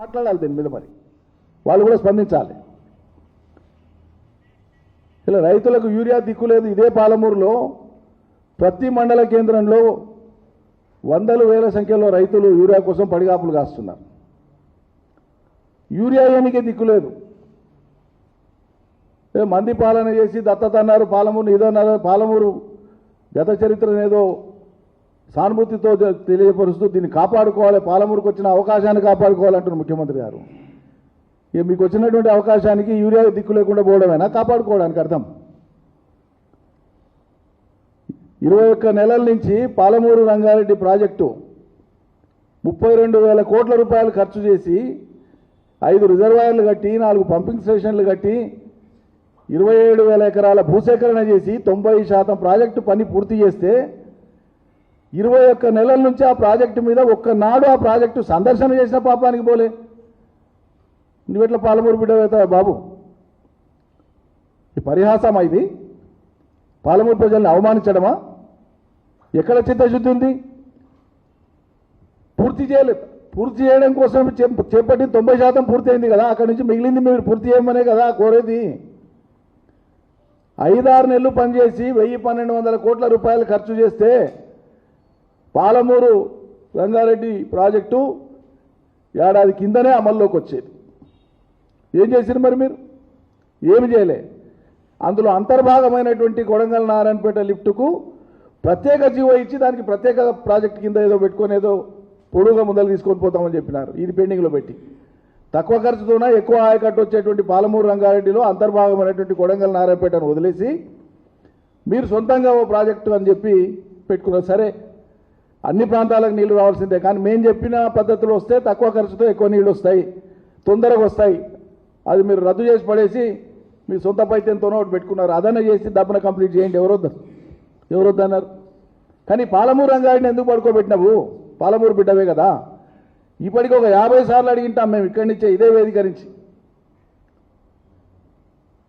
మాట్లాడాలి దీని మీద, మరి వాళ్ళు కూడా స్పందించాలి. ఇలా రైతులకు యూరియా దిక్కులేదు. ఇదే పాలమూరులో ప్రతి మండల కేంద్రంలో వందల వేల సంఖ్యలో రైతులు యూరియా కోసం పడిగాపులు కాస్తున్నారు. యూరియా ఏమికే దిక్కులేదు. మంది పాలన చేసి దత్తత అన్నారు, పాలమూరు ఇదన్నారు. పాలమూరు గత చరిత్రనేదో సానుభూతితో తెలియపరుస్తూ దీన్ని కాపాడుకోవాలి, పాలమూరుకు వచ్చిన అవకాశాన్ని కాపాడుకోవాలంటున్నారు ముఖ్యమంత్రి గారు. ఇక మీకు వచ్చినటువంటి అవకాశానికి యూరియా దిక్కు లేకుండా పోవడమేనా కాపాడుకోవడానికి అర్థం? 21 నెలల నుంచి పాలమూరు రంగారెడ్డి ప్రాజెక్టు 32,000 కోట్ల రూపాయలు ఖర్చు చేసి 5 రిజర్వాయర్లు కట్టి 4 పంపింగ్ స్టేషన్లు కట్టి 27,000 ఎకరాల భూసేకరణ చేసి 90% ప్రాజెక్టు పని పూర్తి చేస్తే 21 నెలల నుంచి ఆ ప్రాజెక్టు మీద ఒక్కనాడు ఆ ప్రాజెక్టు సందర్శన చేసిన పాపానికి పోలే. నువ్వెట్లా పాలమూరు బిడ్డవుతావా బాబు? ఈ పరిహాసమా ఇది? పాలమూరు ప్రజల్ని అవమానించడమా? ఎక్కడ చిత్తశుద్ధి ఉంది? పూర్తి చేయలేదు. పూర్తి చేయడం కోసం చేపట్టి 90% పూర్తయింది కదా, అక్కడి నుంచి మిగిలింది మీరు పూర్తి చేయమనే కదా కోరేది. 5-6 నెలలు పనిచేసి 1,000-1,200 కోట్ల రూపాయలు ఖర్చు చేస్తే పాలమూరు రంగారెడ్డి ప్రాజెక్టు ఏడాది కిందనే అమల్లోకి వచ్చేది. ఏం చేశారు మరి మీరు? ఏమి చేయలే. అందులో అంతర్భాగమైనటువంటి కొడంగల్ నారాయణపేట లిఫ్టుకు ప్రత్యేక జీవో ఇచ్చి దానికి ప్రత్యేక ప్రాజెక్టు కింద ఏదో పెట్టుకొని ఏదో పొడుగా ముందలు తీసుకొని పోతామని చెప్పినారు. ఇది పెండింగ్లో పెట్టి తక్కువ ఖర్చుతోన ఎక్కువ ఆయకట్టు వచ్చేటువంటి పాలమూరు రంగారెడ్డిలో అంతర్భాగమైనటువంటి కొడంగల్ నారాయణపేటను వదిలేసి మీరు సొంతంగా ఓ ప్రాజెక్టు అని చెప్పి పెట్టుకున్నారు. సరే, అన్ని ప్రాంతాలకు నీళ్లు రావాల్సిందే, కానీ మేము చెప్పిన పద్ధతులు వస్తే తక్కువ ఖర్చుతో ఎక్కువ నీళ్ళు వస్తాయి, తొందరగా వస్తాయి. అది మీరు రద్దు చేసి పడేసి మీ సొంత పైత్యంతోనో ఒకటి పెట్టుకున్నారు. అదన్నా చేసి దబ్బన కంప్లీట్ చేయండి. ఎవరొద్దన్నారు? కానీ పాలమూరు రంగారెడ్డిని ఎందుకు పడుకోబెట్టినావు? పాలమూరు బిడ్డవే కదా. ఇప్పటికి ఒక 50 సార్లు అడిగింటాం మేము ఇక్కడి నుంచే, ఇదే వేదిక నుంచి.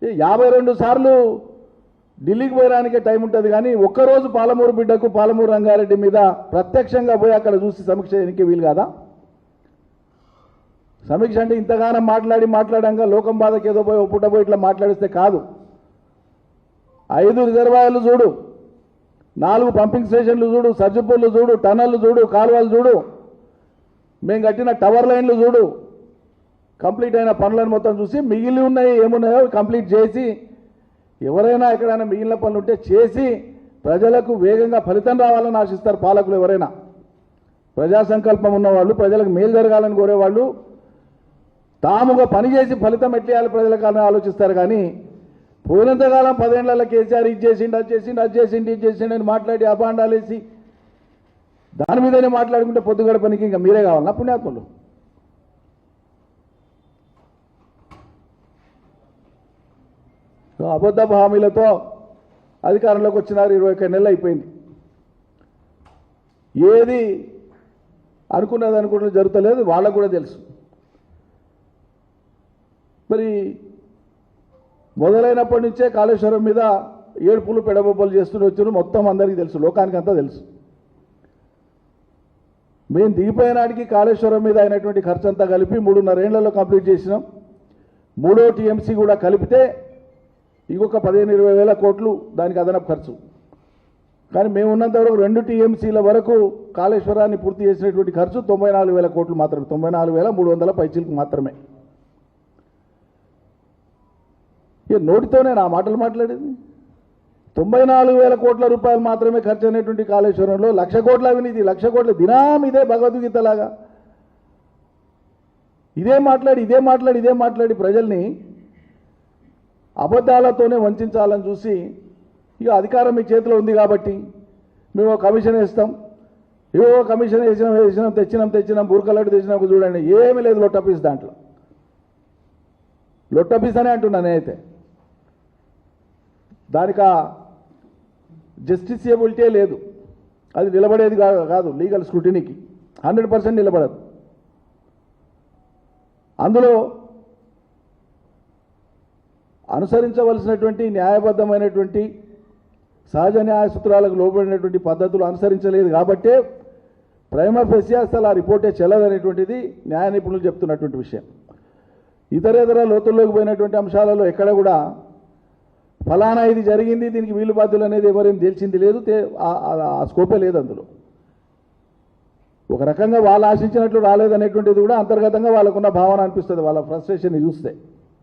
52 సార్లు ఢిల్లీకి పోయడానికే టైం ఉంటుంది, కానీ ఒక్కరోజు పాలమూరు బిడ్డకు పాలమూరు రంగారెడ్డి మీద ప్రత్యక్షంగా పోయి అక్కడ చూసి సమీక్ష చేయడానికి వీలు కాదా? సమీక్ష అంటే ఇంతగానం మాట్లాడంగా లోకం బాధకి ఏదో పోయి పుట్టబోయి ఇట్లా మాట్లాడిస్తే కాదు. 5 రిజర్వాయర్లు చూడు, 4 పంపింగ్ స్టేషన్లు చూడు, సర్జిపూర్లు చూడు, టనల్లు చూడు, కాలువలు చూడు, మేము కట్టిన టవర్ లైన్లు చూడు, కంప్లీట్ అయిన పనులను మొత్తం చూసి మిగిలి ఉన్నాయి ఏమున్నాయో కంప్లీట్ చేసి, ఎవరైనా ఎక్కడైనా మిగిలిన పనులు ఉంటే చేసి ప్రజలకు వేగంగా ఫలితం రావాలని ఆశిస్తారు పాలకులు. ఎవరైనా ప్రజా సంకల్పం ఉన్నవాళ్ళు, ప్రజలకు మేలు జరగాలని కోరేవాళ్ళు తాముగా పనిచేసి ఫలితం ఎట్లేయాలి ప్రజలకు ఆలోచిస్తారు. కానీ పోయినంతకాలం 10 ఏళ్లలో కేసీఆర్ ఇది చేసిండు, అది చేసిండు, అది చేసిండు, ఇది చేసిండు అని మాట్లాడి అభాండాలు వేసి దాని మీదనే మాట్లాడుకుంటే పొద్దు గడపనికి ఇంకా మీరే కావాలన్నా పుణ్యాత్ములు? అబద్ధపు హామీలతో అధికారంలోకి వచ్చినారు. 21 నెలలు అయిపోయింది. ఏది అనుకున్నది జరుగుతలేదు, వాళ్ళకు కూడా తెలుసు. మరి మొదలైనప్పటి నుంచే కాళేశ్వరం మీద ఏడుపులు పెడబొబ్బలు చేస్తూనే వచ్చారు. మొత్తం అందరికీ తెలుసు, లోకానికి అంతా తెలుసు. మేము దిగిపోయినాడికి కాళేశ్వరం మీద అయినటువంటి ఖర్చు అంతా కలిపి 3.5 ఏళ్లలో కంప్లీట్ చేసినాం. 3వ టీఎంసీ కూడా కలిపితే ఇంకొక 15-20 వేల కోట్లు దానికి అదనపు ఖర్చు. కానీ మేము ఉన్నంత వరకు 2 టీఎంసీల వరకు కాళేశ్వరాన్ని పూర్తి చేసినటువంటి ఖర్చు 94,000 కోట్లు మాత్రమే, 94,300 పైచీలకు మాత్రమే. ఇక నోటితోనే నా మాటలు మాట్లాడేది. 94,000 కోట్ల రూపాయలు మాత్రమే ఖర్చు అయినటువంటి కాళేశ్వరంలో 1,00,000 కోట్ల అవినీతి, 1,00,000 కోట్ల దినం ఇదే భగవద్గీతలాగా ఇదే మాట్లాడి ప్రజల్ని అబద్ధాలతోనే వంచాలని చూసి, ఇక అధికారం మీ చేతిలో ఉంది కాబట్టి మేము కమిషన్ వేస్తాం, ఏవో కమిషన్ వేసినాం తెచ్చినాం బూర్కలట్టు తెచ్చినాం చూడండి, ఏమీ లేదు లొట్టపీస్. దాంట్లో లొట్టపీస్ అనే అంటున్నా నేనైతే. దానికి జస్టిసియబిలిటీ లేదు, అది నిలబడేది కాదు లీగల్ స్క్రూటినీకి 100% నిలబడదు. అందులో అనుసరించవలసినటువంటి న్యాయబద్ధమైనటువంటి సహజ న్యాయ సూత్రాలకు లోబడినటువంటి పద్ధతులు అనుసరించలేదు కాబట్టే ప్రైమా ఫెసి అసలు ఆ రిపోర్టే చెల్లదనేటువంటిది న్యాయ నిపుణులు చెప్తున్నటువంటి విషయం. ఇతరేతర లోతుల్లోకి పోయినటువంటి అంశాలలో ఎక్కడ కూడా ఫలానా ఇది జరిగింది దీనికి వీలు బాధ్యులు అనేది ఎవరేం తేల్చింది లేదు, ఆ స్కోపే లేదు అందులో. ఒక రకంగా వాళ్ళు ఆశించినట్లు రాలేదనేటువంటిది కూడా అంతర్గతంగా వాళ్ళకున్న భావన అనిపిస్తుంది వాళ్ళ ఫ్రస్ట్రేషన్ చూస్తే.